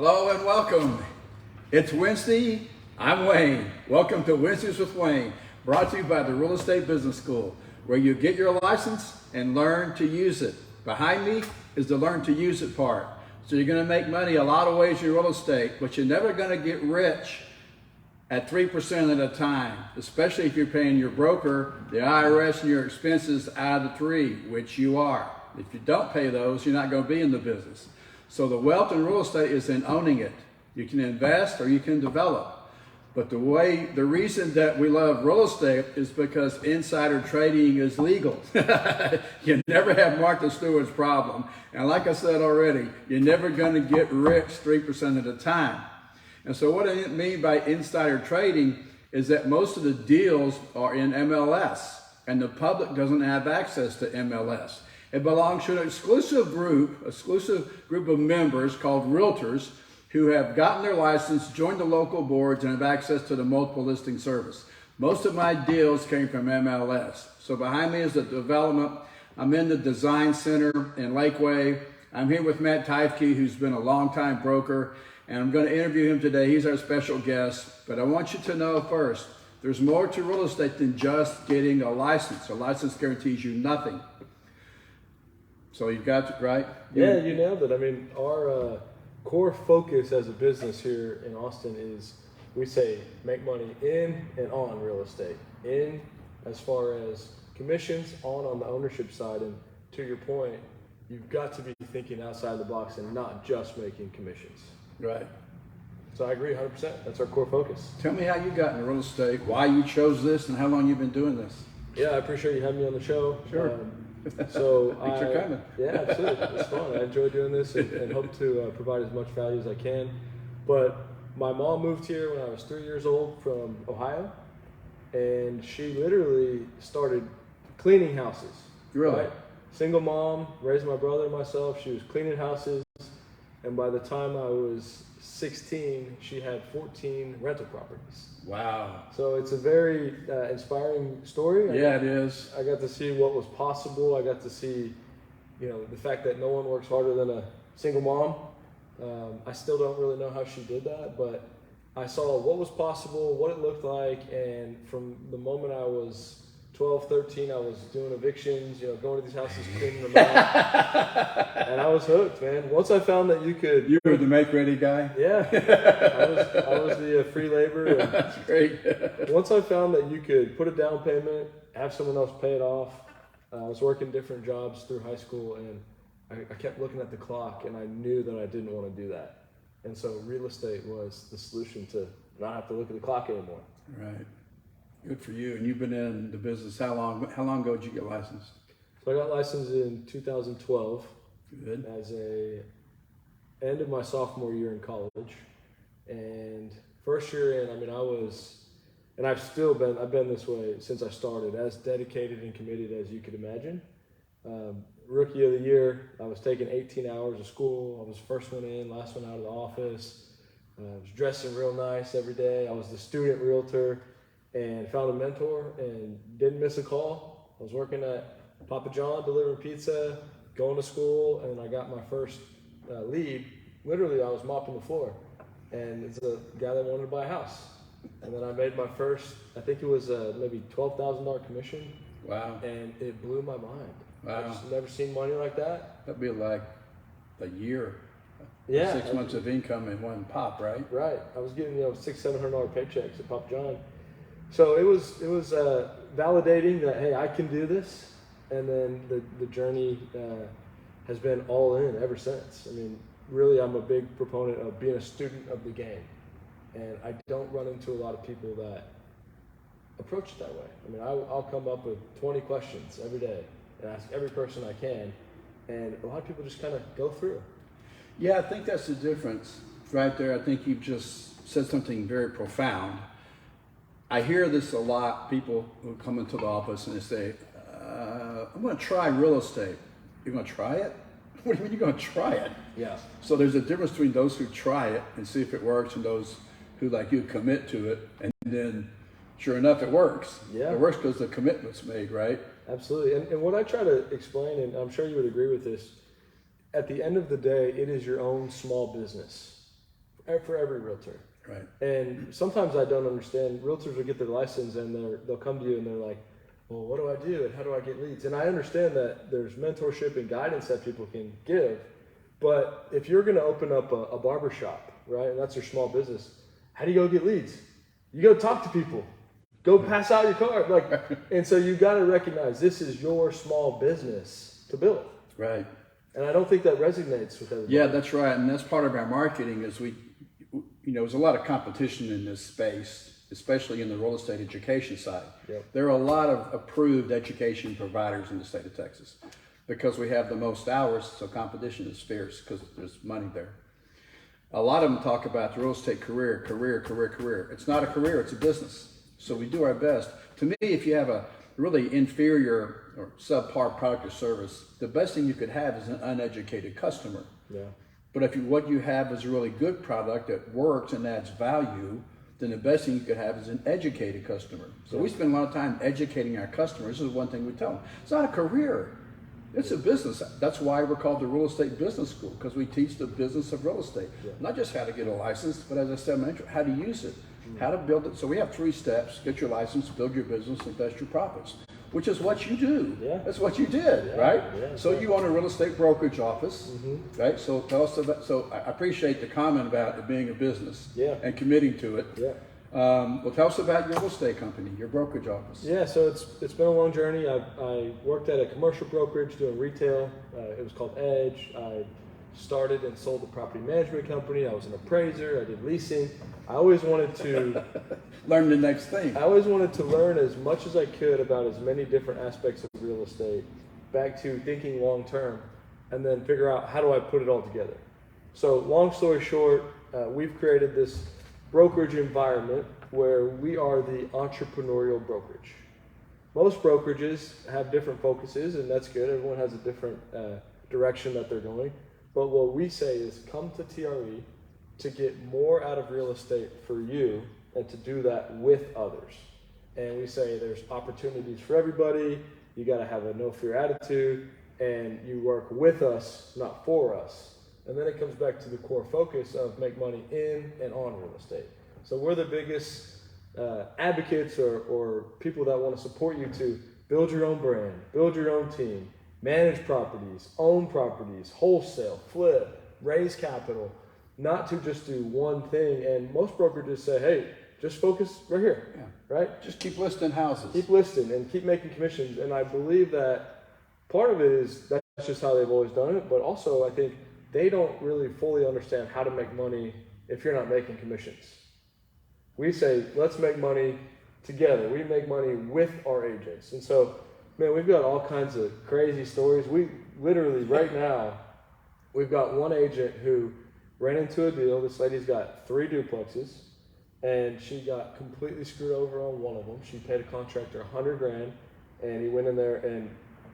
Hello and welcome. It's Wednesday. I'm Wayne. Welcome to Wednesdays with Wayne, brought to you by the Real Estate Business School, where you get your license and learn to use it. Behind me is the learn to use it part. So you're going to make money a lot of ways in real estate, but you're never going to get rich at 3% at a time, especially if you're paying your broker, the IRS, and your expenses out of the 3, which you are. If you don't pay those, you're not going to be in the business. So the wealth in real estate is in owning it. You can invest or you can develop. But the reason that we love real estate is because insider trading is legal. You never have Martha Stewart's problem. And like I said already, you're never going to get rich 3% at a time. And so what I mean by insider trading is that most of the deals are in MLS and the public doesn't have access to MLS. It belongs to an exclusive group of members called realtors who have gotten their license, joined the local boards, and have access to the multiple listing service. Most of my deals came from MLS. So behind me is the development. I'm in the design center in Lakeway. I'm here with Matt Teifke, who's been a longtime broker, and I'm going to interview him today. He's our special guest. But I want you to know first, there's more to real estate than just getting a license. A license guarantees you nothing. So you got it right? Yeah, you nailed it. I mean, our core focus as a business here in Austin is we say make money in and on real estate. In as far as commissions, on the ownership side. And to your point, you've got to be thinking outside the box and not just making commissions. Right. So I agree 100%. That's our core focus. Tell me how you got into real estate, why you chose this, and how long you've been doing this. Yeah, I appreciate you having me on the show. Sure. So Thanks for coming. Yeah, absolutely. It's fun. I enjoy doing this and hope to provide as much value as I can. But my mom moved here when I was 3 years old from Ohio, and she literally started cleaning houses. Really? Right? Single mom, raised my brother and myself. She was cleaning houses, and by the time I was 16, she had 14 rental properties. Wow. So it's a very inspiring story. Yeah, it is. I got to see what was possible. I got to see, the fact that no one works harder than a single mom. I still don't really know how she did that, but I saw what was possible, what it looked like, and from the moment I was 12, 13, I was doing evictions, going to these houses, cleaning them out. And I was hooked, man. Once I found that you could... You were the make-ready guy? Yeah. I was the free labor. That's great. Once I found that you could put a down payment, have someone else pay it off, I was working different jobs through high school, and I kept looking at the clock, and I knew that I didn't want to do that. And so real estate was the solution to not have to look at the clock anymore. Right. Good for you. And you've been in the business how long? How long ago did you get licensed? So I got licensed in 2012. Good. As a end of my sophomore year in college. And first year in, I've been this way since I started, as dedicated and committed as you could imagine. Rookie of the year, I was taking 18 hours of school. I was first one in, last one out of the office. I was dressing real nice every day. I was the student realtor. And found a mentor and didn't miss a call. I was working at Papa John delivering pizza, going to school, and I got my first lead. Literally, I was mopping the floor, and it's a guy that wanted to buy a house. And then I made my first, I think it was maybe $12,000 commission. Wow. And it blew my mind. Wow. I've just never seen money like that. That'd be like a year. Yeah. 6 months of income in one pop, right? Right. I was getting $600-700 paychecks at Papa John. So it was validating that, hey, I can do this, and then the journey has been all in ever since. I mean, really, I'm a big proponent of being a student of the game, and I don't run into a lot of people that approach it that way. I mean, I'll come up with 20 questions every day and ask every person I can, and a lot of people just kind of go through. Yeah, I think that's the difference right there. I think you've just said something very profound. I hear this a lot, people who come into the office and they say, I'm going to try real estate. You're going to try it? What do you mean you're going to try it? Yeah. So there's a difference between those who try it and see if it works and those who, like you, commit to it. And then, sure enough, it works. Yeah. It works because the commitment's made, right? Absolutely. And what I try to explain, and I'm sure you would agree with this, at the end of the day, it is your own small business. for every realtor. Right. And sometimes I don't understand. Realtors will get their license and they'll come to you and they're like, well, what do I do and how do I get leads? And I understand that there's mentorship and guidance that people can give. But if you're going to open up a barber shop, right, and that's your small business, how do you go get leads? You go talk to people. Go pass out your card. And so you got to recognize this is your small business to build. Right. And I don't think that resonates with everybody. Yeah, that's right. And that's part of our marketing is there's a lot of competition in this space, especially in the real estate education side. Yep. There are a lot of approved education providers in the state of Texas because we have the most hours, so competition is fierce because there's money there. A lot of them talk about the real estate career. It's not a career, it's a business. So we do our best. To me, if you have a really inferior or subpar product or service, the best thing you could have is an uneducated customer. Yeah. But if what you have is a really good product that works and adds value, then the best thing you could have is an educated customer. So we spend a lot of time educating our customers. This is one thing we tell them. It's not a career. It's a business. That's why we're called the Real Estate Business School, because we teach the business of real estate. Yeah. Not just how to get a license, but as I said, how to use it, how to build it. So we have 3 steps: get your license, build your business, invest your profits, which is what you do. Yeah. That's what you did, right? Yeah, so you own a real estate brokerage office, right? So tell us about, so I appreciate the comment about it being a business and committing to it. Yeah. Well, tell us about your real estate company, your brokerage office. Yeah, so it's been a long journey. I worked at a commercial brokerage doing retail. It was called Edge. I started and sold a property management company. I was an appraiser. I did leasing. I always wanted to learn the next thing. I always wanted to learn as much as I could about as many different aspects of real estate, back to thinking long term, and then figure out how do I put it all together. So long story short, we've created this brokerage environment where we are the entrepreneurial brokerage. Most brokerages have different focuses, and that's good. Everyone has a different direction that they're going. But what we say is come to TRE to get more out of real estate for you and to do that with others. And we say there's opportunities for everybody. You got to have a no fear attitude, and you work with us, not for us. And then it comes back to the core focus of make money in and on real estate. So we're the biggest advocates or people that want to support you to build your own brand, build your own team, manage properties, own properties, wholesale, flip, raise capital, not to just do one thing. And most brokerages say, hey, just focus right here, right? Just keep listing houses. Keep listing and keep making commissions. And I believe that part of it is that's just how they've always done it. But also I think they don't really fully understand how to make money if you're not making commissions. We say, let's make money together. We make money with our agents. And so, man, we've got all kinds of crazy stories. We literally, right now, we've got one agent who ran into a deal. This lady's got 3 duplexes, and she got completely screwed over on one of them. She paid a contractor $100,000, and he went in there, and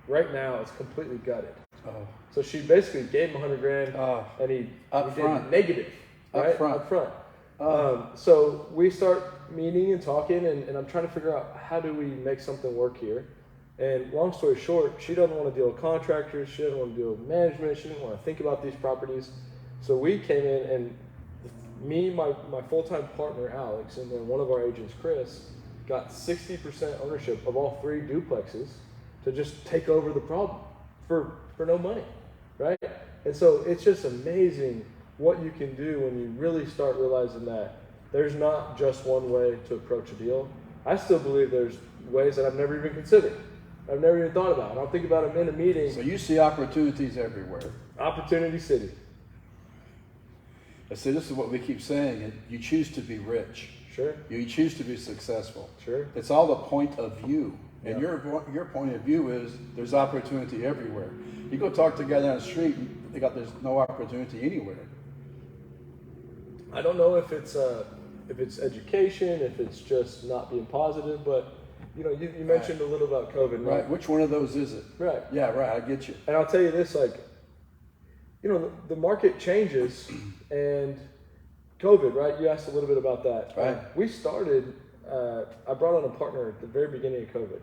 right now it's completely gutted. Oh. So she basically gave him $100,000, and he did negative, right? Up front. So we start meeting and talking, and I'm trying to figure out how do we make something work here. And long story short, she doesn't want to deal with contractors. She doesn't want to deal with management. She didn't want to think about these properties. So we came in, and me, my full-time partner, Alex, and then one of our agents, Chris, got 60% ownership of all 3 duplexes to just take over the problem for no money, right? And so it's just amazing what you can do when you really start realizing that there's not just one way to approach a deal. I still believe there's ways that I've never even considered. I've never even thought about. I'll think about them in a meeting. So you see opportunities everywhere. Opportunity City. I say this is what we keep saying. You choose to be rich. Sure. You choose to be successful. Sure. It's all the point of view. And your point of view is there's opportunity everywhere. You go talk to a guy down the street, there's no opportunity anywhere. I don't know if it's education, if it's just not being positive, but you mentioned a little about COVID, right? Which one of those is it? Right. Yeah, right. I get you. And I'll tell you this, the market changes, and COVID, right? You asked a little bit about that. Right. We started. I brought on a partner at the very beginning of COVID,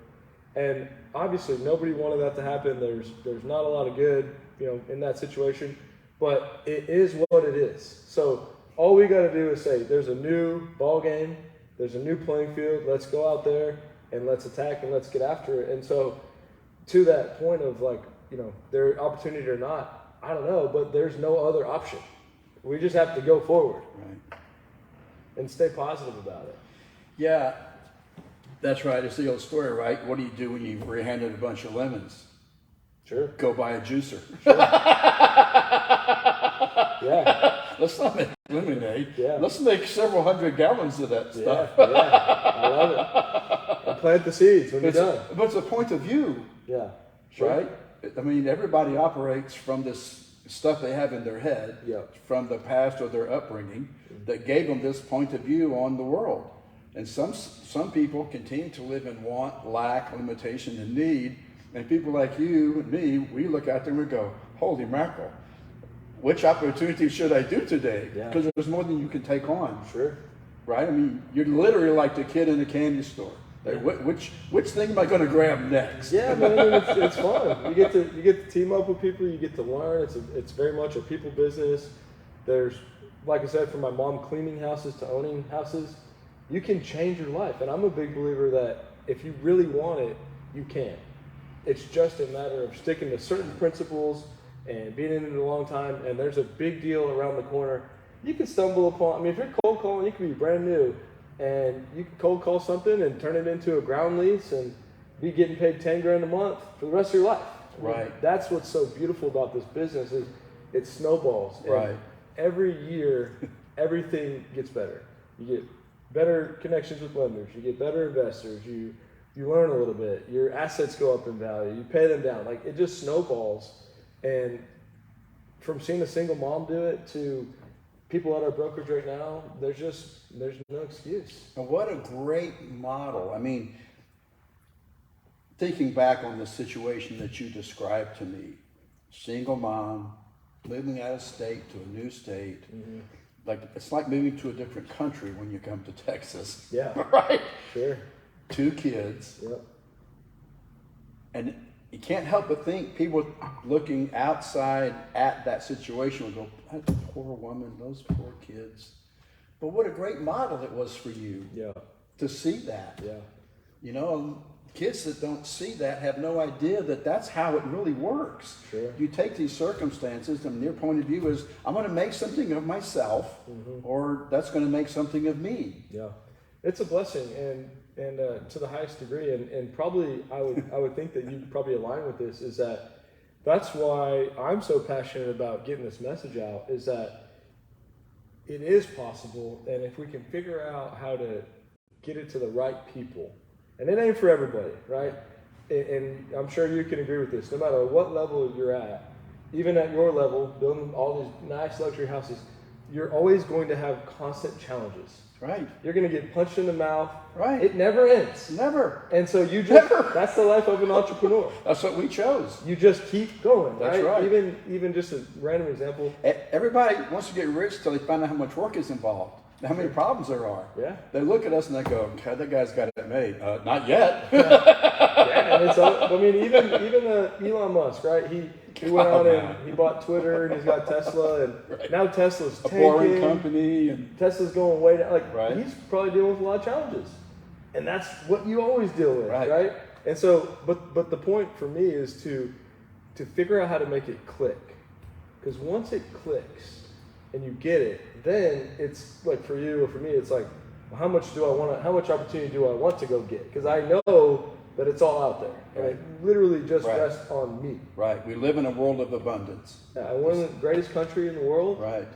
and obviously nobody wanted that to happen. There's not a lot of good, in that situation, but it is what it is. So All we got to do is say, there's a new ball game, there's a new playing field, let's go out there and let's attack and let's get after it. And so to that point of like, their opportunity or not, I don't know, but there's no other option. We just have to go forward. Right. And stay positive about it. Yeah, that's right. It's the old story, right? What do you do when you're handed a bunch of lemons? Sure. Go buy a juicer. Sure. Yeah. Let's not make lemonade. Yeah. Let's make several hundred gallons of that stuff. Yeah. I love it. And plant the seeds when you're done. But it's a point of view. Yeah. Sure. Right? I mean, everybody operates from this stuff they have in their head, from the past or their upbringing, that gave them this point of view on the world. And some people continue to live in want, lack, limitation, and need. And people like you and me, we look out there and we go, holy mackerel, which opportunity should I do today? Because there's more than you can take on. Sure. Right? I mean, you're literally like the kid in the candy store. Like, which thing am I going to grab next? Yeah, man, it's fun. You get to team up with people. You get to learn. It's very much a people business. There's, like I said, from my mom cleaning houses to owning houses, you can change your life. And I'm a big believer that if you really want it, you can. It's just a matter of sticking to certain principles and being in it a long time. And there's a big deal around the corner. You can stumble upon. I mean, if you're cold calling, you can be brand new. And you can cold call something and turn it into a ground lease and be getting paid $10,000 a month for the rest of your life. I mean, right. That's what's so beautiful about this business is it snowballs. And right. Every year, everything gets better. You get better connections with lenders. You get better investors. You learn a little bit. Your assets go up in value. You pay them down. Like, it just snowballs. And from seeing a single mom do it to people at our brokerage right now, there's no excuse. And what a great model. I mean, thinking back on the situation that you described to me, single mom, moving out of state to a new state, like it's like moving to a different country when you come to Texas. Yeah. Right? Sure. 2 kids. Yep. And you can't help but think people looking outside at that situation would go, that poor woman, those poor kids. But what a great model it was for you to see that. Yeah. Kids that don't see that have no idea that that's how it really works. Sure. You take these circumstances and their point of view is, I'm going to make something of myself or that's going to make something of me. Yeah. It's a blessing and to the highest degree, and probably I would think that you probably align with this, is that's why I'm so passionate about getting this message out, is that it is possible, and if we can figure out how to get it to the right people, and it ain't for everybody, right? And I'm sure you can agree with this, no matter what level you're at, even at your level, building all these nice luxury houses, you're always going to have constant challenges. Right. You're going to get punched in the mouth. Right. It never ends. Never. And so you just, that's the life of an entrepreneur. That's what we chose. You just keep going. That's right. Even just a random example. Everybody wants to get rich till they find out how much work is involved, how many problems there are. Yeah. They look at us and they go, God, that guy's got it made. Not yet. Yeah, and it's, I mean, even Elon Musk, right? He went on and he bought Twitter and he's got Tesla, and now Tesla's tanking. A boring company. And Tesla's going way down. Like, he's probably dealing with a lot of challenges. And that's what you always deal with, right? And so, but the point for me is to figure out how to make it click. Because once it clicks and you get it, then it's like for you or for me, it's like, well, how much opportunity do I want to go get? Because I know that it's all out there. And it literally just rests on me. Right. We live in a world of abundance. Yeah, we're in the greatest country in the world. Right.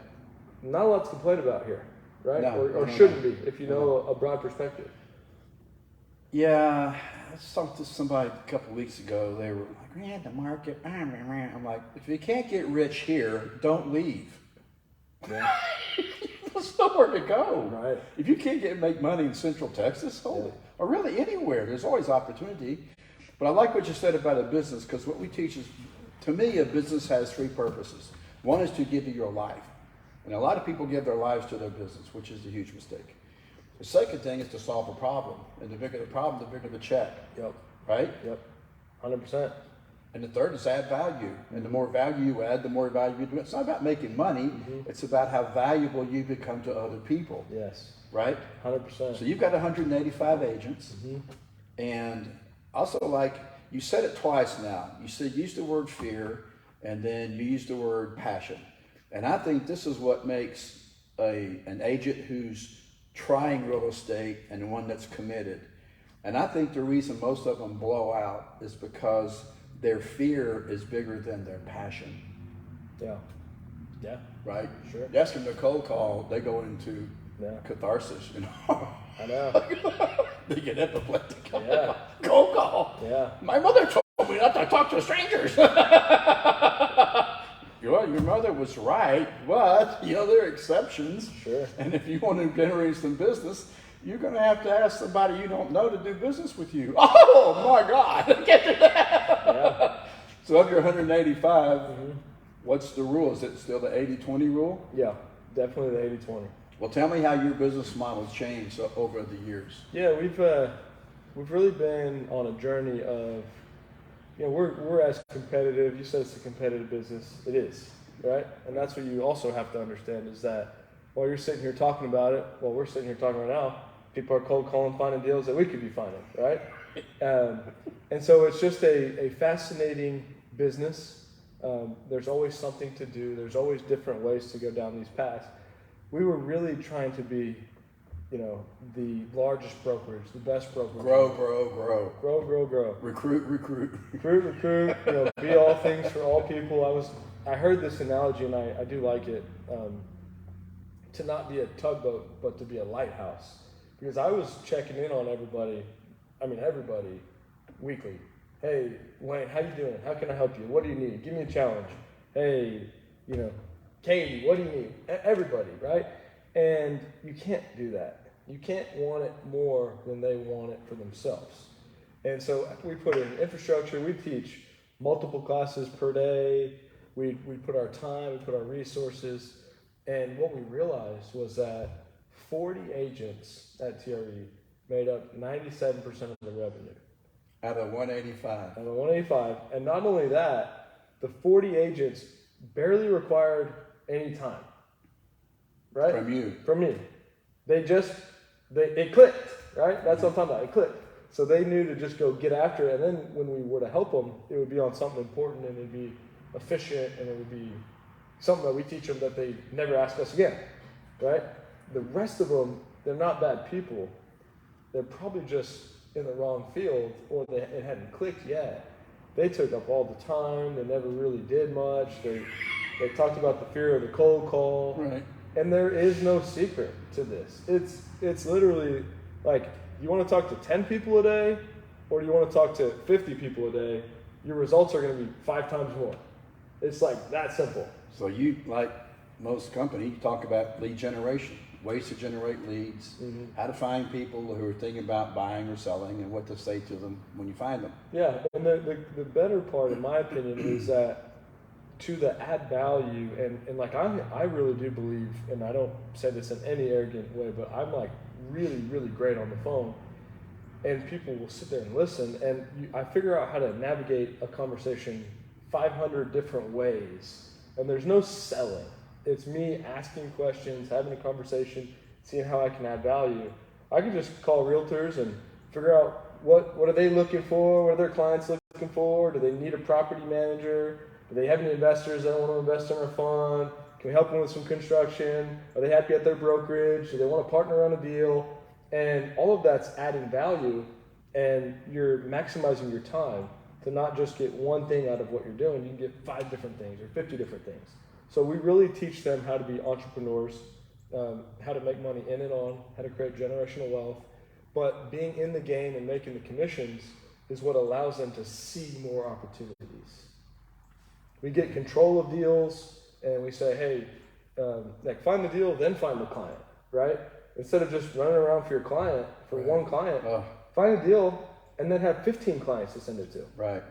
Not a lot to complain about here, right? No, or shouldn't be, if you know a broad perspective. Yeah. I talked to somebody a couple of weeks ago. They were like, man, the market. I'm like, if you can't get rich here, don't leave. Yeah. There's nowhere to go. Right. If you can't make money in Central Texas, hold it. Or really anywhere, there's always opportunity. But I like what you said about a business, because what we teach is, to me, a business has 3 purposes. One is to give you your life. And a lot of people give their lives to their business, which is a huge mistake. The second thing is to solve a problem. And the bigger the problem, the bigger the check. Yep. Right? Yep. 100%. And the third is add value. And the more value you add, the more value you do. It's not about making money. It's about how valuable you become to other people. Yes. Right? 100%. So you've got 185 agents. And also, like, you said it twice now. You said, use the word fear, and then you use the word passion. And I think this is what makes an agent who's trying real estate and one that's committed. And I think the reason most of them blow out is because their fear is bigger than their passion. Yeah. Yeah. Right? Sure. Yes, from the cold call, they go into catharsis, you know. I know. They get epileptic. Yeah. Cold call. Yeah. My mother told me not to talk to strangers. Well, your mother was right, but you know there are exceptions. Sure. And if you want to generate some business, you're going to have to ask somebody you don't know to do business with you. Oh my God! Get to that. Yeah. So of your 185, what's the rule? Is it still the 80-20 rule? Yeah, definitely the 80-20. Well, tell me how your business model's changed over the years. Yeah, we've really been on a journey of, you know, we're as competitive. You said it's a competitive business. It is, right? And that's what you also have to understand is that while you're sitting here talking about it, while we're sitting here talking right now, people are cold calling, finding deals that we could be finding, right? And so it's just a fascinating business. There's always something to do. There's always different ways to go down these paths. We were really trying to be, you know, the largest brokerage, the best brokerage. Grow. Recruit. You know, be all things for all people. I heard this analogy and I do like it. To not be a tugboat, but to be a lighthouse. Because I was checking in on everybody weekly. Hey, Wayne, how you doing? How can I help you? What do you need? Give me a challenge. Hey, you know, Katie, what do you need? Everybody, right? And you can't do that. You can't want it more than they want it for themselves. And so we put in infrastructure. We teach multiple classes per day. We put our time, we put our resources. And what we realized was that 40 agents at TRE made up 97% of the revenue. Out of 185. Out of 185. And not only that, the 40 agents barely required any time. Right? From you. From me. It clicked, right? That's what I'm talking about. It clicked. So they knew to just go get after it. And then when we were to help them, it would be on something important and it would be efficient and it would be something that we teach them that they never ask us again, right? The rest of them, they're not bad people. They're probably just in the wrong field or it hadn't clicked yet. They took up all the time. They never really did much. They talked about the fear of the cold call. Right. And there is no secret to this. It's literally like, you want to talk to 10 people a day or do you want to talk to 50 people a day? Your results are going to be 5 times more. It's like that simple. So you, like most companies, you talk about lead generation, ways to generate leads, how to find people who are thinking about buying or selling, and what to say to them when you find them. Yeah, and the better part, in my opinion, is that to the add value, and like I really do believe, and I don't say this in any arrogant way, but I'm like really, really great on the phone, and people will sit there and listen, and I figure out how to navigate a conversation 500 different ways, and there's no selling. It's me asking questions, having a conversation, seeing how I can add value. I can just call realtors and figure out what are they looking for, what are their clients looking for, do they need a property manager, do they have any investors that want to invest in our fund, can we help them with some construction, are they happy at their brokerage, do they want to partner on a deal, and all of that's adding value, and you're maximizing your time to not just get one thing out of what you're doing, you can get 5 different things or 50 different things. So we really teach them how to be entrepreneurs, how to make money in and on, how to create generational wealth. But being in the game and making the commissions is what allows them to see more opportunities. We get control of deals and we say, hey, like find the deal, then find the client, right? Instead of just running around for your client, for one client, find a deal and then have 15 clients to send it to. Right.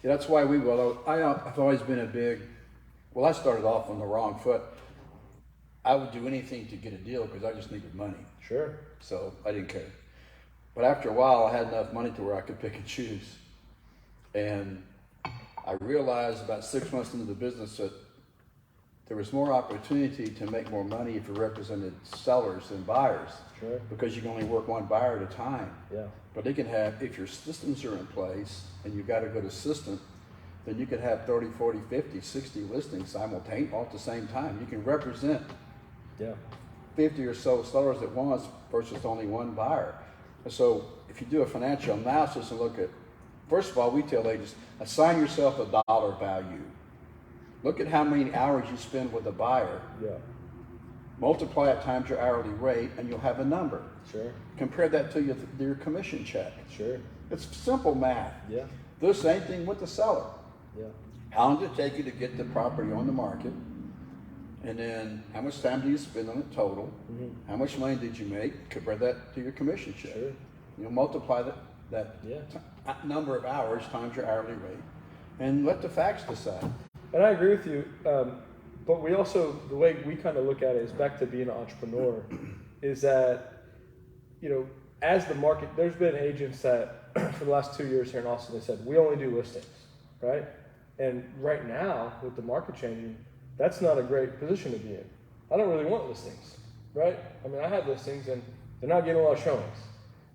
Yeah, that's why I've always been I started off on the wrong foot. I would do anything to get a deal because I just needed money. Sure. So I didn't care. But after a while, I had enough money to where I could pick and choose. And I realized about 6 months into the business that there was more opportunity to make more money if you represented sellers than buyers. Sure. Because you can only work one buyer at a time. Yeah. But they can have, if your systems are in place and you've got a good assistant, then you can have 30, 40, 50, 60 listings simultaneously all at the same time. You can represent 50 or so sellers at once versus only one buyer. So if you do a financial analysis and look at, first of all, we tell agents, assign yourself a dollar value. Look at how many hours you spend with a buyer. Yeah. Multiply it times your hourly rate, and you'll have a number. Sure. Compare that to your commission check. Sure. It's simple math. Yeah. Do the same thing with the seller. Yeah. How long does it take you to get the property on the market? And then how much time do you spend on it total? Mm-hmm. How much money did you make? Compare that to your commission check. Sure. Multiply that number of hours times your hourly rate, and let the facts decide. And I agree with you. But we also, the way we kind of look at it is back to being an entrepreneur, is that, as the market, there's been agents that for the last 2 years here in Austin, they said, we only do listings, right? And right now, with the market changing, that's not a great position to be in. I don't really want listings, right? I mean, I have listings and they're not getting a lot of showings.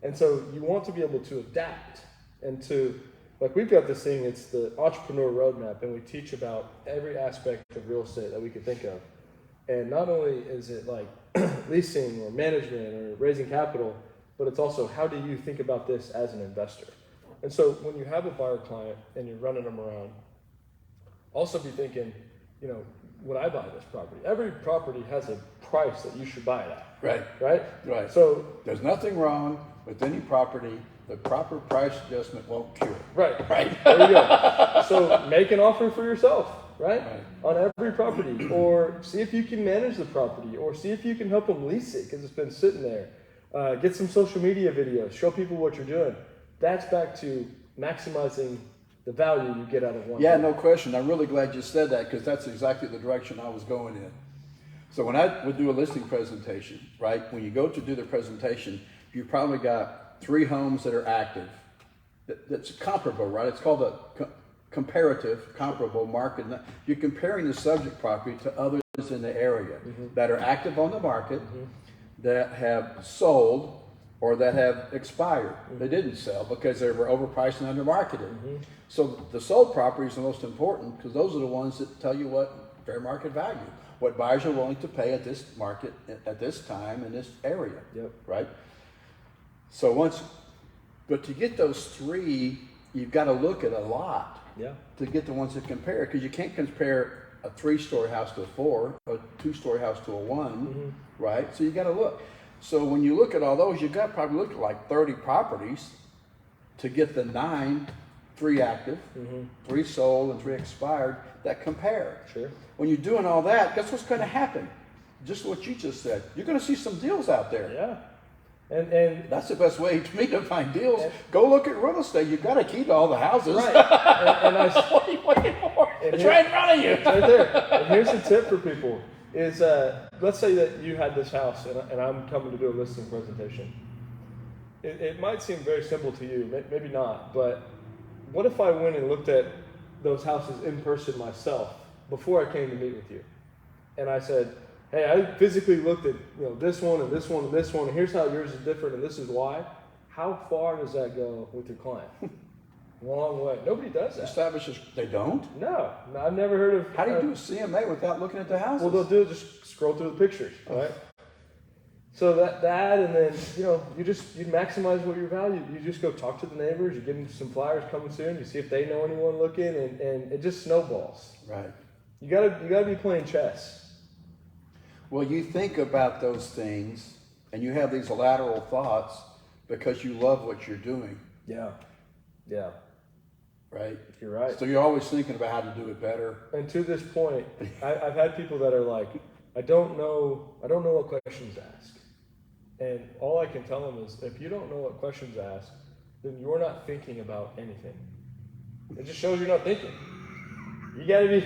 And so you want to be able to adapt and to, like we've got this thing, it's the entrepreneur roadmap, and we teach about every aspect of real estate that we could think of. And not only is it like leasing or management or raising capital, but it's also how do you think about this as an investor? And so when you have a buyer client and you're running them around, also be thinking, would I buy this property? Every property has a price that you should buy it at. Right. So there's nothing wrong with any property. The proper price adjustment won't cure. Right. There you go. So make an offer for yourself, right? On every property, or see if you can manage the property, or see if you can help them lease it because it's been sitting there. Get some social media videos, show people what you're doing. That's back to maximizing the value you get out of one. Yeah, no question. I'm really glad you said that because that's exactly the direction I was going in. So when I would do a listing presentation, right, when you go to do the presentation, you probably got 3 homes that are active. That's comparable, right? It's called a comparative, comparable market. You're comparing the subject property to others in the area that are active on the market, that have sold, or that have expired. They didn't sell because they were overpriced and undermarketed. So the sold property is the most important because those are the ones that tell you what fair market value, what buyers are willing to pay at this market, at this time, in this area, right? So but to get those 3, you've got to look at a lot to get the ones that compare, because you can't compare a 3-story house to a 4, a 2-story house to a 1, right? So you got to look. So when you look at all those, you've got to probably look at like 30 properties to get the 9, 3 active, 3 sold, and 3 expired that compare. Sure. When you're doing all that, guess what's going to happen? Just what you just said. You're going to see some deals out there. Yeah. And that's the best way to me to find deals. Go look at real estate. You've got a key to all the houses. Right. What are you waiting for? It's right in front of you. It's right there. And here's the tip for people is, let's say that you had this house and I'm coming to do a listing presentation. It might seem very simple to you, maybe not, but what if I went and looked at those houses in person myself before I came to meet with you? And I said, hey, I physically looked at this one and this one and this one, and here's how yours is different and this is why. How far does that go with your client? Long way. Nobody does that. Establishes they don't? No, I've never heard of. How do you do a CMA without looking at the houses? Well, they'll do it, just scroll through the pictures, right? So that and then, you maximize what you value. You just go talk to the neighbors, you give them some flyers coming soon, you see if they know anyone looking, and it just snowballs. Right. You gotta be playing chess. Well, you think about those things and you have these lateral thoughts because you love what you're doing. Yeah. Right? You're right. So you're always thinking about how to do it better. And to this point, I've had people that are like, I don't know what questions to ask. And all I can tell them is, if you don't know what questions to ask, then you're not thinking about anything. It just shows you're not thinking. You gotta be,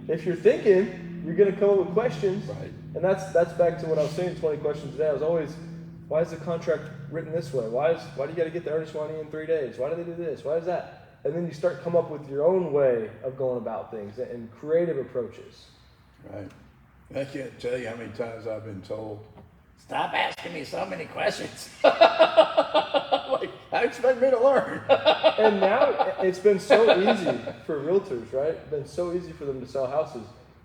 if you're thinking, you're gonna come up with questions. Right. And that's back to what I was saying, 20 questions today. I was always, why is the contract written this way? Why do you gotta get the earnest money in 3 days? Why do they do this? Why is that? and then you start to come up with your own way of going about things and creative approaches. Right. I can't tell you how many times I've been told, stop asking me so many questions. Like, how expect me to learn? And now it's been so easy for realtors, right? It's been so easy for them to sell houses.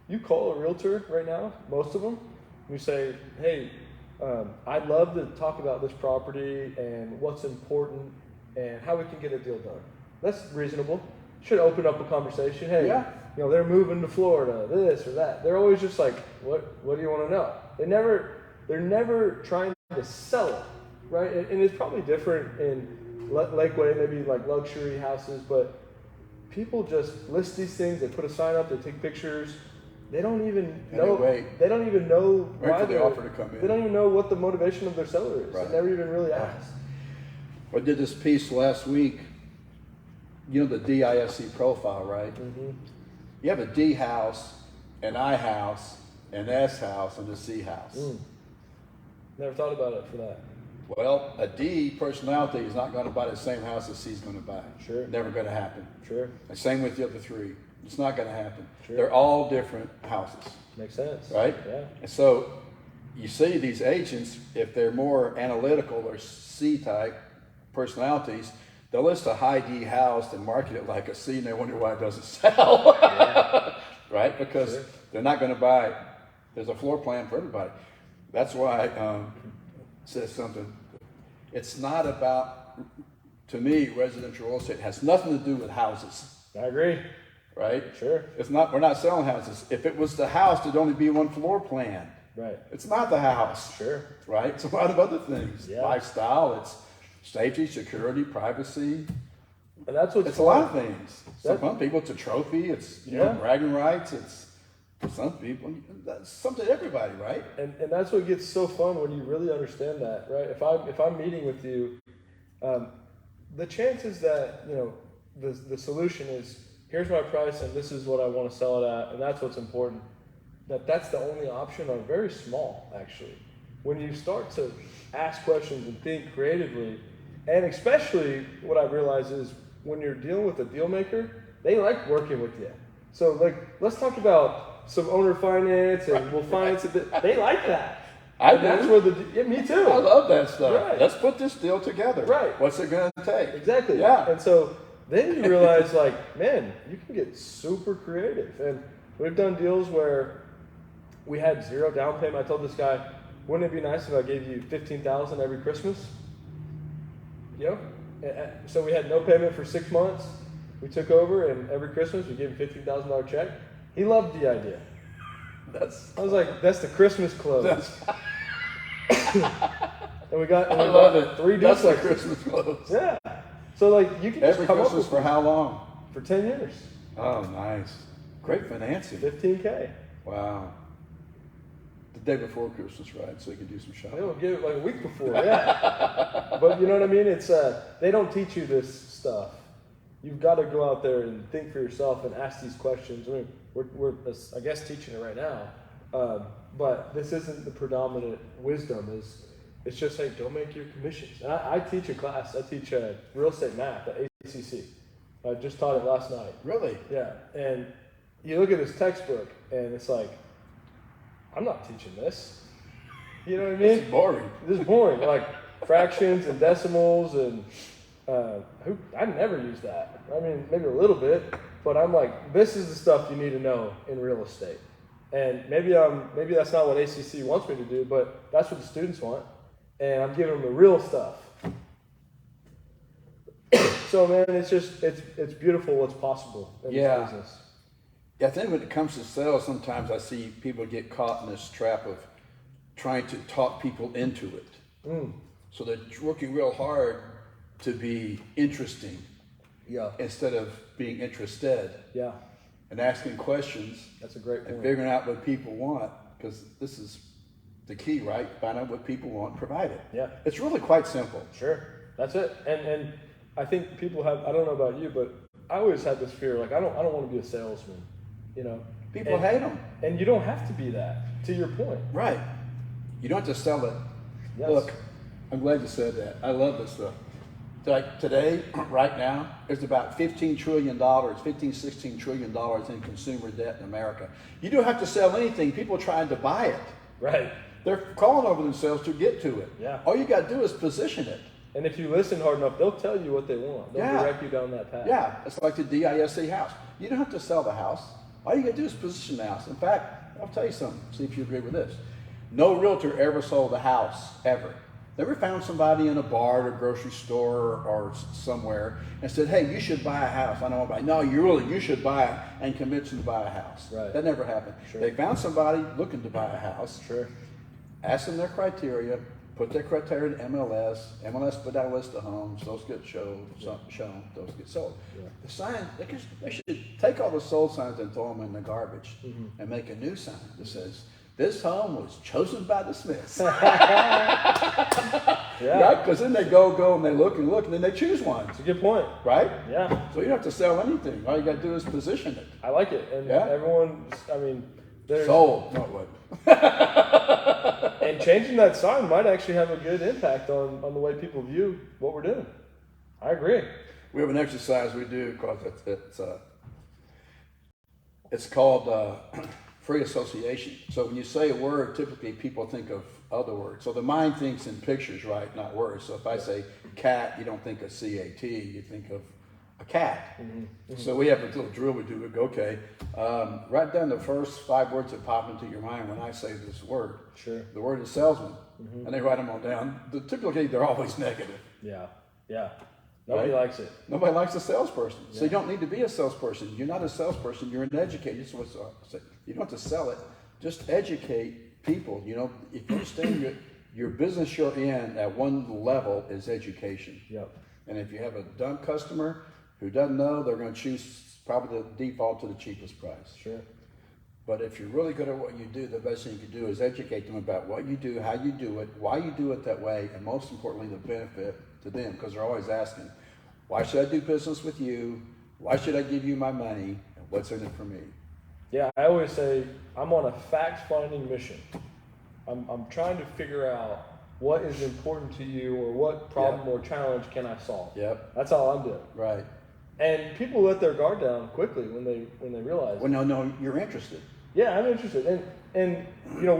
You call a realtor right now, most of them, you say, hey, I'd love to talk about this property and what's important and how we can get a deal done. That's reasonable. Should open up a conversation. Hey, Yeah. they're moving to Florida, this or that. They're always just like, what do you want to know? They're never trying to sell it, right? And it's probably different in Lakeway, maybe like luxury houses, but people just list these things. They put a sign up. They take pictures. They don't even know. They don't even know why they offer to come in. They don't even know what the motivation of their seller is. Right. They never even really ask. I did this piece last week. You know the DISC profile, right? Mm-hmm. You have a D house, an I house, an S house, and a C house. Never thought about it for that. Well, a D personality is not going to buy the same house as C is going to buy. Sure. Never going to happen. Sure. And same with the other three. It's not going to happen. Sure. They're all different houses. Makes sense. Right? Yeah. And so you see these agents, if they're more analytical or C type personalities, they'll list a high D house and market it like a C, and they wonder why it doesn't sell. Yeah. Right? Because they're not going to buy. There's a floor plan for everybody. That's why it says something. It's not about, to me, residential real estate has nothing to do with houses. I agree. Right? Sure. It's not. We're not selling houses. If it was the house, there'd only be one floor plan. Right. It's not the house. Sure. Right? It's a lot of other things. Yeah. Lifestyle. It's safety, security, privacy. And that's what's It's a lot of things. Some people, it's a trophy. It's Yeah. bragging rights. It's for some people. That's something to everybody, right? And that's what gets so fun when you really understand that, right? If I'm meeting with you, the chances that the solution is here's my price and this is what I want to sell it at, and that's what's important. That's the only option are very small, actually. When you start to ask questions and think creatively, and especially what I realize is when you're dealing with a deal maker, they like working with you. So let's talk about some owner finance and we'll finance it. They like that. That's where me too. I love that stuff. Right. Let's put this deal together. Right. What's it going to take? Exactly. Yeah. And so then you realize man, you can get super creative. And we've done deals where we had zero down payment. I told this guy, wouldn't it be nice if I gave you $15,000 every Christmas? So we had no payment for 6 months. We took over, and every Christmas we gave him $15,000 check. He loved the idea. I was like, that's the Christmas close. And we got I love it. 3 That's the duplexes. Christmas close. Yeah. So you can just Every come up Christmas with for how long? for 10 years. Oh, nice. Great financing. $15K. Wow. The day before Christmas, right? So you can do some shopping. They'll give it like a week before, yeah. But you know what I mean? It's they don't teach you this stuff. You've got to go out there and think for yourself and ask these questions. I mean, we're I guess teaching it right now, but this isn't the predominant wisdom. It's just like don't make your commissions. And I teach a class. I teach real estate math at ACC. I just taught it last night. Really? Yeah, and you look at this textbook, and it's like, I'm not teaching this. You know what I mean? It's boring. This is boring. Like fractions and decimals and I never use that. I mean, maybe a little bit, but I'm like, this is the stuff you need to know in real estate. And maybe that's not what ACC wants me to do, but that's what the students want. And I'm giving them the real stuff. So man, it's beautiful what's possible in this business. Yeah, I think when it comes to sales, sometimes I see people get caught in this trap of trying to talk people into it. So they're working real hard to be interesting instead of being interested. Yeah. And asking questions. That's a great point. And figuring out what people want, because this is the key, right? Find out what people want, provide it. Yeah. It's really quite simple. Sure. That's it. And I think people have, I don't know about you, but I always had this fear, like I don't want to be a salesman, People hate them. And you don't have to be that, to your point. Right. You don't have to sell it. Yes. Look, I'm glad you said that. I love this stuff. like today, right now, there's about $15 trillion, $16 trillion in consumer debt in America. You don't have to sell anything. People are trying to buy it. Right. They're crawling over themselves to get to it. Yeah. All you got to do is position it. And if you listen hard enough, they'll tell you what they want. They'll direct you down that path. Yeah, it's like the DISC house. You don't have to sell the house. All you got to do is position the house. In fact, I'll tell you something, see if you agree with this. No realtor ever sold a house, ever. Never found somebody in a bar or a grocery store or somewhere and said, hey, you should buy a house. I know about it. No, you should buy it, and convince them to buy a house. Right. That never happened. Sure. They found somebody looking to buy a house. Sure. Asked them their criteria, put their criteria in MLS. MLS put out a list of homes. Those get shown, those get sold. Yeah. The sign, they should take all the sold signs and throw them in the garbage and make a new sign that says, this home was chosen by the Smiths. Yeah. Right? Because then they go and they look, and then they choose one. It's a good point. Right? Yeah. So you don't have to sell anything. All you got to do is position it. I like it. And everyone, I mean, there's... Sold. No, what? And changing that sign might actually have a good impact on the way people view what we're doing. I agree. We have an exercise we do because it's called free association. So when you say a word, typically people think of other words. So the mind thinks in pictures, right, not words. So if I say cat, you don't think of C-A-T, you think of a cat. So we have a little drill we do. We go, okay, write down the first 5 words that pop into your mind when I say this word. Sure. The word is salesman. And they write them all down. Typically, they're always negative. Yeah. Yeah. Nobody likes it. Nobody likes a salesperson. Yeah. So you don't need to be a salesperson. You're not a salesperson. You're an educator. You don't have to sell it. Just educate people. You know, if you understand your business you're in at one level is education. Yep. And if you have a dumb customer who doesn't know, they're going to choose probably the default to the cheapest price. Sure. But if you're really good at what you do, the best thing you can do is educate them about what you do, how you do it, why you do it that way, and most importantly, the benefit to them, because they're always asking, why should I do business with you? Why should I give you my money? And what's in it for me? Yeah, I always say I'm on a fact-finding mission. I'm trying to figure out what is important to you or what problem or challenge can I solve. Yep. That's all I'm doing. Right. And people let their guard down quickly when they realize. Well, no, you're interested. Yeah, I'm interested, and you know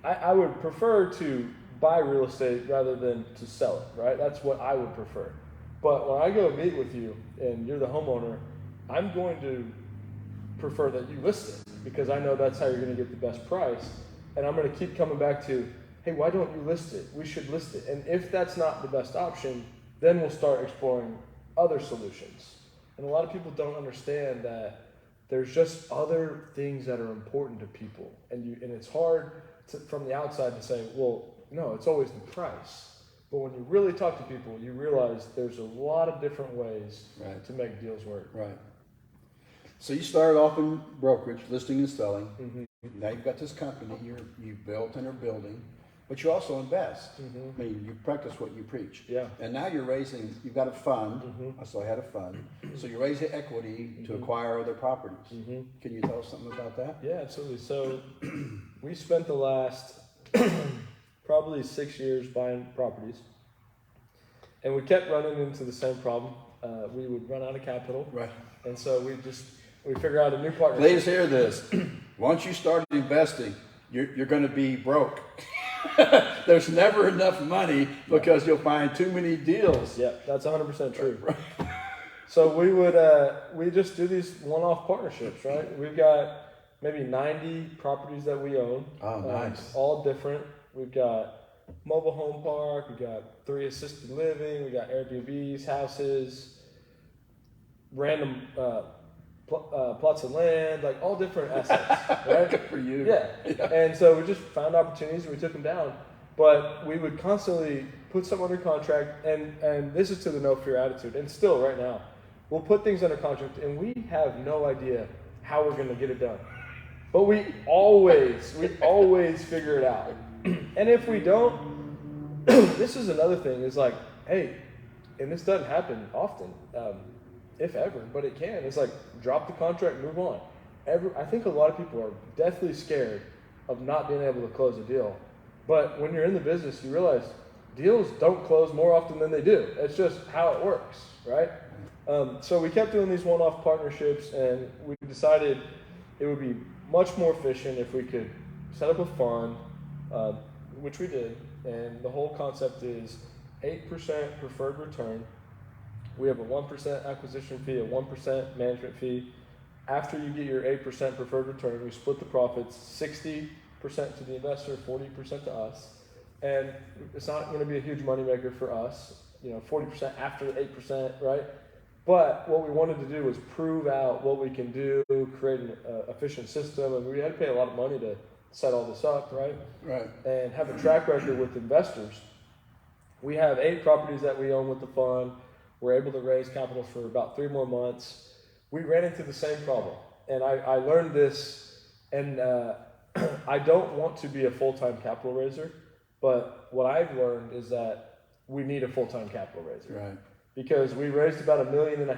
I would prefer to buy real estate rather than to sell it. Right, that's what I would prefer. But when I go meet with you and you're the homeowner, I'm going to prefer that you list it because I know that's how you're going to get the best price, and I'm going to keep coming back to, hey, why don't you list it? We should list it, and if that's not the best option, then we'll start exploring other solutions. And a lot of people don't understand that there's just other things that are important to people, and it's hard from the outside to say, well, no, it's always the price. But when you really talk to people, you realize there's a lot of different ways to make deals work. Right. So you started off in brokerage, listing and selling. Now you've got this company you built and are building, but you also invest. I mean, you practice what you preach. Yeah. And now you've got a fund. So I had a fund. So you're raising equity to acquire other properties. Can you tell us something about that? Yeah, absolutely. So we spent the last probably 6 years buying properties, and we kept running into the same problem. We would run out of capital. Right. And so we figure out a new partnership. Please hear this. Once you start investing, you're going to be broke. There's never enough money because you'll find too many deals. Yeah, that's 100% true. Right. So we just do these one-off partnerships, right? We've got maybe 90 properties that we own. Oh, nice. All different. We've got mobile home park. We've got 3 assisted living. We got Airbnbs, houses, random plots of land, like all different assets, right? Good for you. Yeah. And so we just found opportunities and we took them down. But we would constantly put something under contract, and this is to the no fear attitude. And still, right now, we'll put things under contract, and we have no idea how we're going to get it done. But we always figure it out. And if we don't, this is another thing. Is like, hey, and this doesn't happen often, if ever, but it can. It's like drop the contract, move on. I think a lot of people are deathly scared of not being able to close a deal. But when you're in the business, you realize deals don't close more often than they do. It's just how it works, right? So we kept doing these one-off partnerships, and we decided it would be much more efficient if we could set up a fund, which we did. And the whole concept is 8% preferred return. We have a 1% acquisition fee, a 1% management fee. After you get your 8% preferred return, we split the profits 60% to the investor, 40% to us. And it's not going to be a huge moneymaker for us, 40% after the 8%, right? But what we wanted to do was prove out what we can do, create an efficient system, and we had to pay a lot of money to set all this up, right? Right. And have a track record with investors. We have 8 properties that we own with the fund. We're able to raise capital for about 3 more months. We ran into the same problem, and I learned this, and I don't want to be a full-time capital raiser, but what I've learned is that we need a full-time capital raiser. Right. Because we raised about $1.5 million,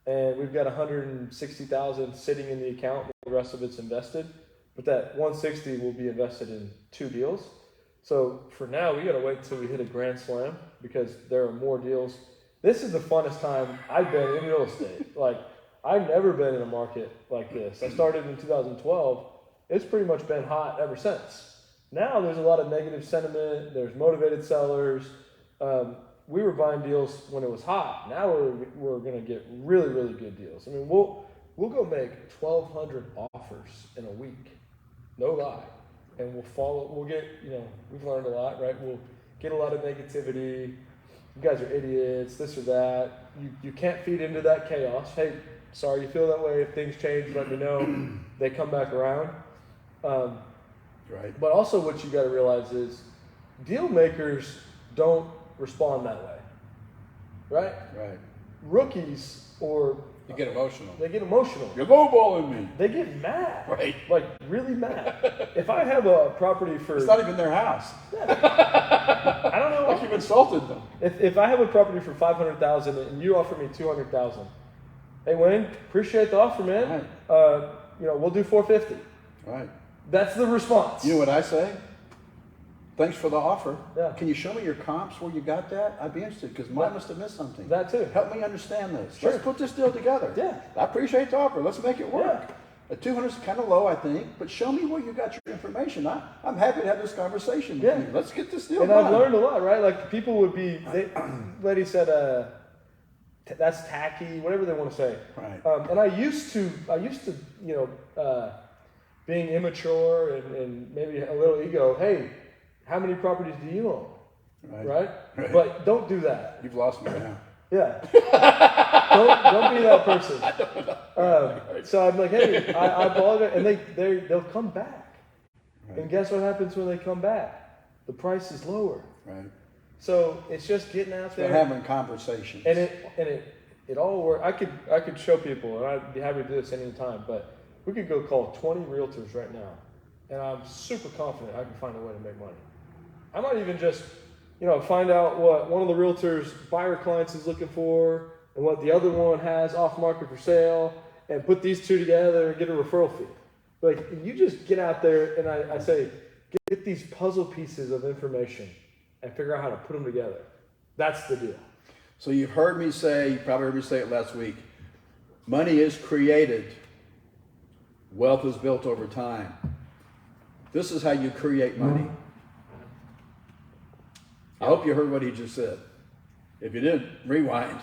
and we've got $160,000 sitting in the account. The rest of it's invested, but that $160,000 will be invested in 2 deals. So for now, we got to wait until we hit a grand slam because there are more deals. This is the funnest time I've been in real estate. Like, I've never been in a market like this. I started in 2012. It's pretty much been hot ever since. Now there's a lot of negative sentiment. There's motivated sellers. We were buying deals when it was hot. Now we're going to get really, really good deals. I mean, we'll go make 1,200 offers in a week, no lie, and we'll get, we've learned a lot, right? We'll get a lot of negativity. You guys are idiots, this or that. You can't feed into that chaos. Hey, sorry you feel that way. If things change, let me know. They come back around. Right. But also what you got to realize is deal makers don't respond that way, right? Right. Rookies you get emotional. They get emotional. You're lowballing me. They get mad. Right. Like really mad. If I have a property for It's not even their house. I don't know. Like you've insulted them. If I have a property for $500,000 and you offer me $200,000, hey Wayne, appreciate the offer, man. Right. We'll do $450. Right. That's the response. You know what I say? Thanks for the offer. Yeah. Can you show me your comps where you got that? I'd be interested because mine must have missed something. That too. Help me understand this. Sure. Let's put this deal together. Yeah. I appreciate the offer. Let's make it work. Yeah. A 200 is kind of low, I think, but show me where you got your information. I'm happy to have this conversation with you. Let's get this deal and done. I've learned a lot, right? Like people would be, lady said, that's tacky, whatever they want to say. Right. And I used to, being immature and maybe a little ego, hey, how many properties do you own? Right? But don't do that. You've lost me now. Yeah. don't be that person. So I'm like, hey, I bought it, and they'll come back. Right. And guess what happens when they come back? The price is lower. Right. So it's just getting out there, having conversations, and it all works. I could show people, and I'd be happy to do this any time. But we could go call 20 realtors right now, and I'm super confident I can find a way to make money. I might even just, find out what one of the realtors' buyer clients is looking for and what the other one has off market for sale, and put these two together and get a referral fee. Like, you just get out there, and I say, get these puzzle pieces of information and figure out how to put them together. That's the deal. So you've heard me say, you probably heard me say it last week, money is created, wealth is built over time. This is how you create money. I hope you heard what he just said. If you didn't, rewind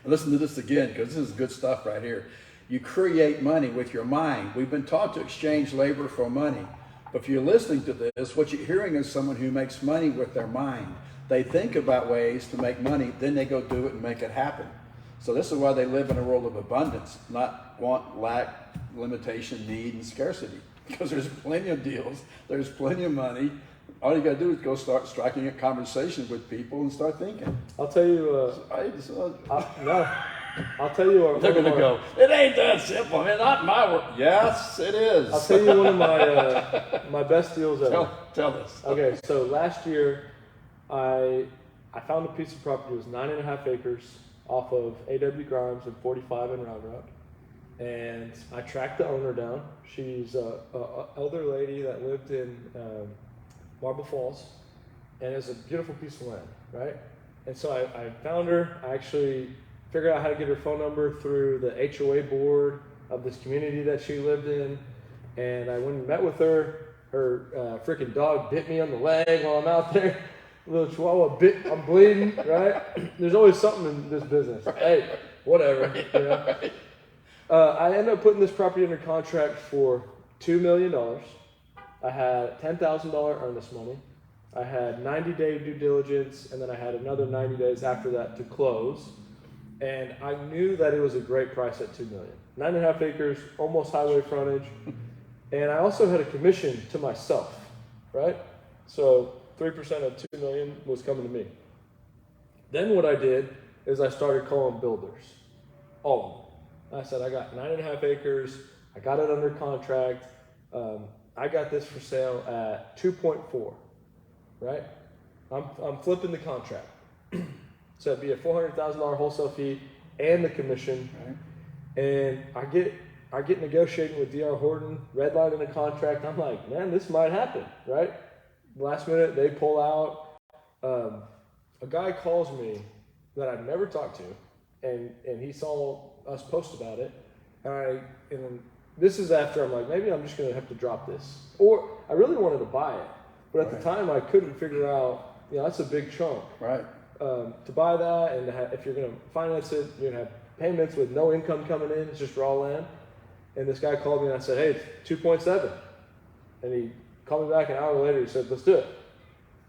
and listen to this again, because this is good stuff right here. You create money with your mind. We've been taught to exchange labor for money. But if you're listening to this, what you're hearing is someone who makes money with their mind. They think about ways to make money, then they go do it and make it happen. So this is why they live in a world of abundance, not want, lack, limitation, need, and scarcity. Because there's plenty of deals, there's plenty of money. All you got to do is go start striking a conversation with people and start thinking. I'll tell you. I'll tell you. They're going to go, it ain't that simple. I mean, not my work. Yes, it is. I'll tell you one of my best deals ever. Tell this. Okay, so last year, I found a piece of property. It was 9.5 acres off of A.W. Grimes and 45 in Round Rock. And I tracked the owner down. She's an elder lady that lived in Marble Falls. and it's a beautiful piece of land, right? And so I found her. I actually figured out how to get her phone number through the HOA board of this community that she lived in. And I went and met with her. Her freaking dog bit me on the leg while I'm out there. A little chihuahua bit, I'm bleeding, right? There's always something in this business. Right. Hey, whatever. Right. You know? Right. I ended up putting this property under contract for $2 million. I had $10,000 earnest money. I had 90-day due diligence, and then I had another 90 days after that to close. And I knew that it was a great price at $2 million. 9.5 acres, almost highway frontage. And I also had a commission to myself, right? So 3% of $2 million was coming to me. Then what I did is I started calling builders, all of them. I said, I got 9.5 acres. I got it under contract. I got this for sale at 2.4, right? I'm flipping the contract. So it'd be a $400,000 wholesale fee and the commission. Right. And I get negotiating with D.R. Horton, redlining the contract. I'm like, man, this might happen, right? Last minute, they pull out. A guy calls me that I've never talked to, and he saw us post about it. And this is after I'm like, maybe I'm just going to have to drop this. Or I really wanted to buy it, but at the time I couldn't figure out, that's a big chunk. Right. To buy that, and if you're going to finance it, you're going to have payments with no income coming in. It's just raw land. And this guy called me and I said, hey, it's 2.7. And he called me back an hour later. He said, let's do it.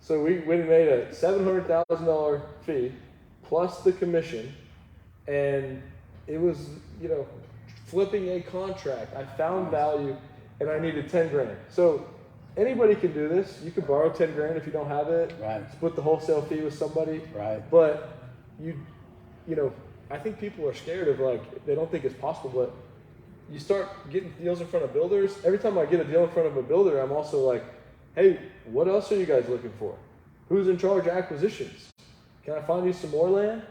So we made a $700,000 fee plus the commission. And it was, flipping a contract. I found value and I needed 10 grand. So anybody can do this. You can borrow 10 grand if you don't have it. Right. Split the wholesale fee with somebody. Right. But I think people are scared of they don't think it's possible, but you start getting deals in front of builders. Every time I get a deal in front of a builder, I'm also like, hey, what else are you guys looking for? Who's in charge of acquisitions? Can I find you some more land?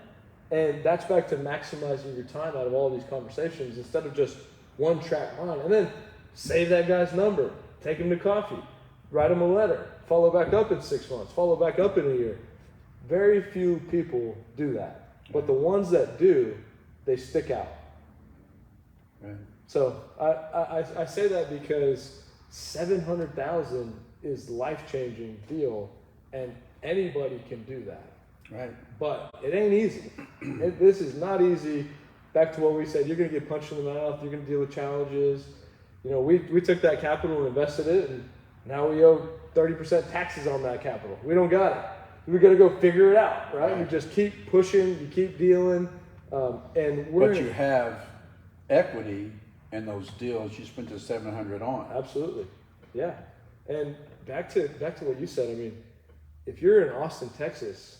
And that's back to maximizing your time out of all these conversations instead of just one track mind. And then save that guy's number, take him to coffee, write him a letter, follow back up in 6 months, follow back up in a year. Very few people do that. But the ones that do, they stick out. Right. So I say that because $700,000 is life-changing deal, and anybody can do that. Right. But it ain't easy. This is not easy. Back to what we said, you're going to get punched in the mouth. You're going to deal with challenges. We took that capital and invested it, and now we owe 30% taxes on that capital. We don't got it. We got to go figure it out, right? You just keep pushing. You keep dealing, and But you have equity in those deals you spent the $700 on. Absolutely, yeah. And back to what you said. I mean, if you're in Austin, Texas,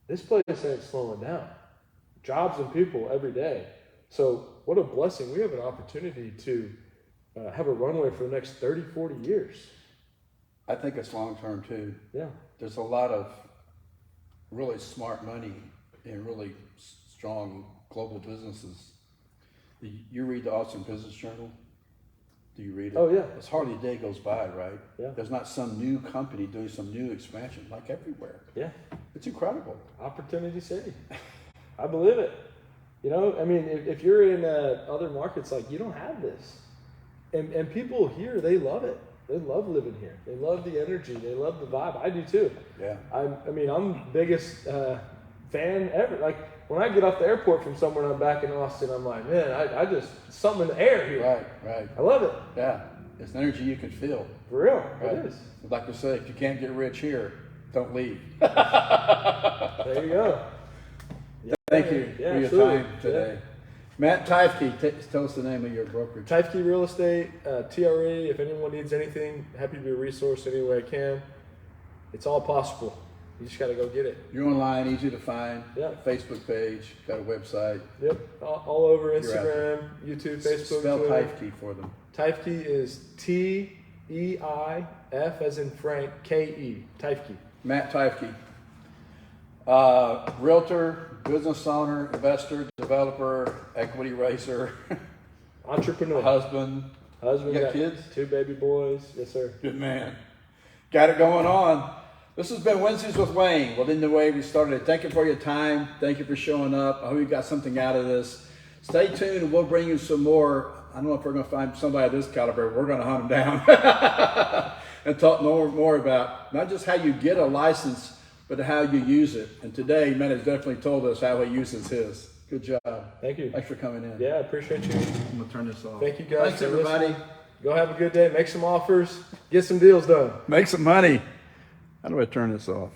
this place ain't slowing down. Jobs and people every day. So what a blessing. We have an opportunity to have a runway for the next 30, 40 years. I think it's long-term too. Yeah. There's a lot of really smart money in really strong global businesses. You read the Austin Business Journal? Do you read it? Oh, yeah. It's hardly a day goes by, right? Yeah. There's not some new company doing some new expansion, like everywhere. Yeah. It's incredible. Opportunity City. I believe it. If you're in other markets, you don't have this. And people here, they love it. They love living here. They love the energy. They love the vibe. I do too. Yeah. I'm the biggest fan ever. When I get off the airport from somewhere and I'm back in Austin, I'm like, man, I just, something in the air here. Right. I love it. Yeah. It's an energy you can feel. For real. Right? It is. Like I say, if you can't get rich here, don't leave. There you go. Yeah, Thank you for your time today. Yeah. Matt Teifke, tell us the name of your brokerage. Teifke Real Estate, TRE. If anyone needs anything, happy to be a resource any way I can. It's all possible. You just got to go get it. You're online, easy to find. Yeah. Facebook page, got a website. Yep. All over Instagram, YouTube, Facebook, Spell Twitter. Teifke for them. Teifke is Teif as in Frank, Ke. Teifke. Matt Teifke. Realtor, business owner, investor, developer, equity raiser. Entrepreneur. Husband. You got kids? 2 baby boys. Yes, sir. Good man. Got it going on. This has been Wednesdays with Wayne. Well, in the way we started, thank you for your time. Thank you for showing up. I hope you got something out of this. Stay tuned and we'll bring you some more. I don't know if we're going to find somebody of this caliber. We're going to hunt them down and talk more about not just how you get a license, but how you use it. And today, Matt has definitely told us how he uses his. Good job. Thank you. Thanks for coming in. Yeah, I appreciate you. I'm going to turn this off. Thank you guys. Thanks, everybody. Listening. Go have a good day. Make some offers. Get some deals done. Make some money. How do I turn this off?